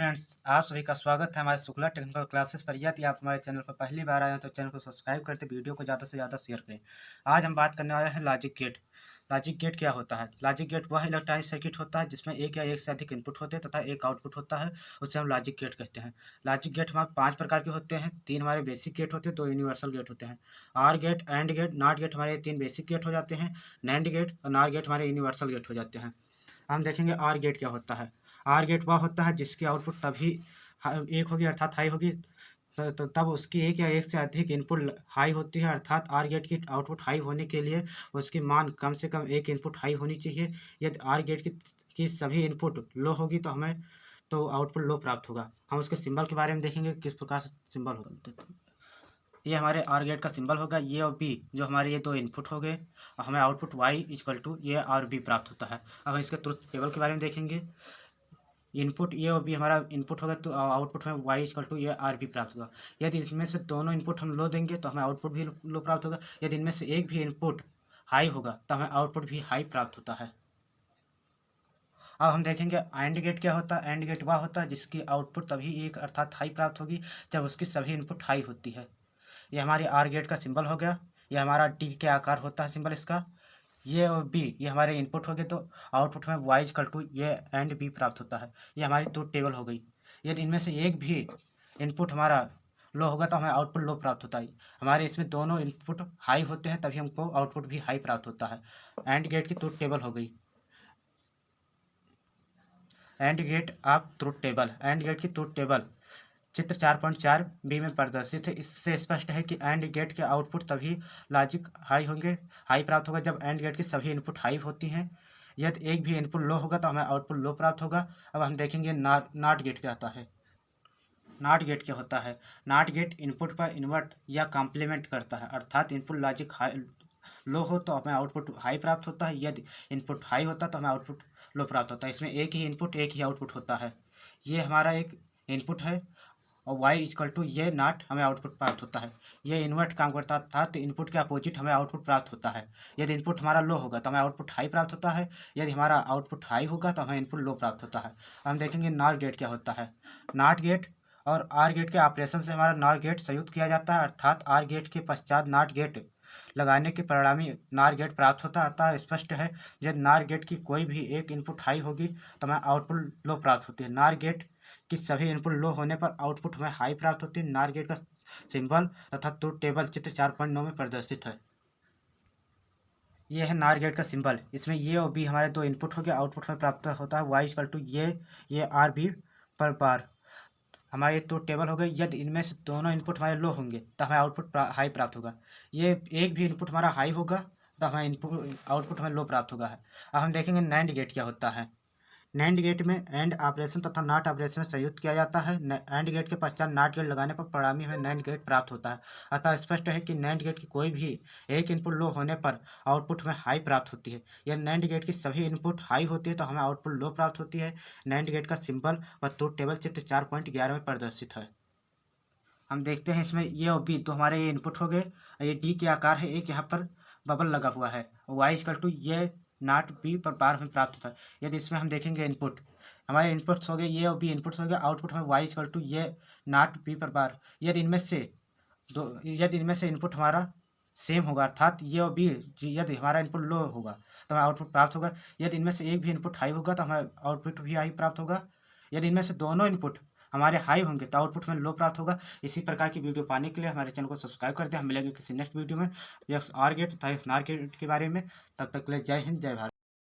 Friends, आप सभी का स्वागत है हमारे शुक्ला टेक्निकल क्लासेस पर। यदि आप हमारे चैनल पर पहली बार आए हैं तो चैनल को सब्सक्राइब करते वीडियो को ज़्यादा से ज़्यादा शेयर करें। आज हम बात करने वाले हैं लॉजिक गेट। लॉजिक गेट क्या होता है? लॉजिक गेट वह इलेक्ट्रॉनिक सर्किट होता है जिसमें एक या एक से अधिक इनपुट होते हैं तथा एक आउटपुट होता है, उसे हम लॉजिक गेट कहते हैं। लॉजिक गेट हमारे 5 प्रकार के होते हैं। 3 हमारे बेसिक गेट होते हैं, 2 यूनिवर्सल गेट होते हैं। OR gate, AND gate, NOT gate हमारे 3 बेसिक गेट हो जाते हैं। नैंड गेट और नॉर गेट हमारे यूनिवर्सल गेट हो जाते हैं। हम देखेंगे आर गेट क्या होता है। आर गेट वह होता है जिसकी आउटपुट तभी एक होगी अर्थात हाई होगी तो तब उसकी एक या एक से अधिक इनपुट हाई होती है, अर्थात आर गेट की आउटपुट हाई होने के लिए उसकी मान कम से कम एक इनपुट हाई होनी चाहिए। यदि आर गेट की सभी इनपुट लो होगी तो हमें तो आउटपुट लो प्राप्त होगा। हम उसके सिंबल के बारे में देखेंगे किस प्रकार से सिंबल होगा। ये हमारे आर गेट का सिंबल होगा। ये और बी जो हमारे ये 2 इनपुट हो गए और हमें आउटपुट वाई इक्वल टू ये आर बी प्राप्त होता है। अब हम इसके ट्रुथ टेबल के बारे में देखेंगे। इनपुट ये और बी हमारा इनपुट होगा तो आउटपुट में वाई इक्वल टू ये आर बी प्राप्त होगा। यदि इसमें से दोनों इनपुट हम लो देंगे तो हमें आउटपुट भी लो प्राप्त होगा। यदि इनमें से एक भी इनपुट हाई होगा तो हमें आउटपुट भी हाई प्राप्त होता है। अब हम देखेंगे एंड गेट क्या होता है। एंड गेट वह होता है जिसकी आउटपुट तभी एक अर्थात हाई प्राप्त होगी जब उसकी सभी इनपुट हाई होती है। ये हमारे आर गेट का सिंबल हो गया। ये हमारा टी के आकार होता है सिंबल इसका। ये और बी ये हमारे इनपुट हो गए तो आउटपुट में वाई इक्वल टू ये एंड बी प्राप्त होता है। ये हमारी ट्रुथ टेबल हो गई। यदि इनमें से एक भी इनपुट हमारा लो होगा तो हमें आउटपुट लो प्राप्त होता है। हमारे इसमें दोनों इनपुट हाई होते हैं तभी हमको आउटपुट भी हाई प्राप्त होता है। एंड गेट की ट्रुथ टेबल हो गई। AND gate of truth table. AND gate की ट्रुथ टेबल चित्र 4.4 बी में प्रदर्शित है। इससे स्पष्ट है कि एंड गेट के आउटपुट तभी लॉजिक हाई प्राप्त होगा जब एंड गेट की सभी इनपुट हाई होती हैं। यदि एक भी इनपुट लो होगा तो हमें आउटपुट लो प्राप्त होगा। अब हम देखेंगे नॉट गेट क्या होता है। नॉट गेट क्या होता है? नॉट गेट इनपुट पर इन्वर्ट या कॉम्प्लीमेंट करता है, अर्थात इनपुट लॉजिक हाई लो हो तो हमें आउटपुट हाई प्राप्त होता है। यदि इनपुट हाई होता है तो हमें आउटपुट लो प्राप्त होता है। इसमें एक ही इनपुट एक ही आउटपुट होता है। ये हमारा एक इनपुट है और y इक्वल टू ये नॉट हमें आउटपुट प्राप्त होता है। ये इन्वर्ट काम करता था तो इनपुट के अपोजिट हमें आउटपुट प्राप्त होता है। यदि इनपुट हमारा लो होगा तो हमें आउटपुट हाई प्राप्त होता है। यदि हमारा आउटपुट हाई होगा तो हमें इनपुट लो प्राप्त होता है। हम देखेंगे नॉर गेट क्या होता है। नॉट गेट और आर गेट के ऑपरेशन से हमारा नॉर गेट संयुक्त किया जाता है, अर्थात आर गेट के पश्चात नॉट गेट लगाने के परिणामी नॉर गेट प्राप्त होता है। अतः स्पष्ट है जब नॉर गेट की कोई भी एक इनपुट हाई होगी तो हमें आउटपुट लो प्राप्त होती है। नॉर गेट कि सभी इनपुट लो होने पर आउटपुट हमें हाई प्राप्त होती है। नॉर गेट का सिंबल तथा ट्रुथ टेबल चित्र 4.9 में प्रदर्शित है। ये है नॉर गेट का सिंबल। इसमें ये और बी हमारे 2 इनपुट हो गए, आउटपुट में प्राप्त होता है वाई इक्वल टू ये आर बी पर बार। हमारे ट्रुथ टेबल हो गई। यदि इनमें से दोनों इनपुट हमारे लो होंगे तो हमें आउटपुट हाई प्राप्त होगा। ये एक भी इनपुट हमारा हाई होगा तो हमें इनपुट आउटपुट हमें लो प्राप्त होगा। अब हम देखेंगे नैंड गेट क्या होता है। नैंड गेट में एंड ऑपरेशन तथा नॉट ऑपरेशन संयुक्त किया जाता है। एंड गेट के पश्चात नॉट गेट लगाने पर परिणामी हमें नैंड गेट प्राप्त होता है। अतः स्पष्ट है कि नैंड गेट की कोई भी एक इनपुट लो होने पर आउटपुट हमें हाई प्राप्त होती है। यदि नैंड गेट की सभी इनपुट हाई होती है तो हमें आउटपुट लो प्राप्त होती है। नैंड गेट का सिंबल व ट्रुथ टेबल चित्र 4.11 में प्रदर्शित है। हम देखते हैं इसमें ये और बी तो हमारे ये इनपुट हो गए। ये डी के आकार है, एक यहाँ पर बबल लगा हुआ है। वाई इक्वल टू ये नॉट बी पर बार हमें प्राप्त होता है। यदि इसमें हम देखेंगे इनपुट हमारे इनपुट्स हो गए ये और बी इनपुट्स हो गए, आउटपुट हमें वाई इक्वल टू ये नॉट बी पर बार। यदि इनमें से इनपुट हमारा सेम होगा, अर्थात ये और बी यदि हमारा इनपुट लो होगा तो हमें आउटपुट प्राप्त होगा। यदि इनमें से एक भी इनपुट हाई होगा तो हमें आउटपुट भी हाई प्राप्त होगा। यदि इनमें से दोनों इनपुट हमारे हाई होंगे तो आउटपुट में लो प्राप्त होगा। इसी प्रकार की वीडियो पाने के लिए हमारे चैनल को सब्सक्राइब कर दें। हम मिलेंगे किसी नेक्स्ट वीडियो में यस आर गेट तथा यस नॉर गेट के बारे में। तब तक के लिए जय हिंद, जय भारत।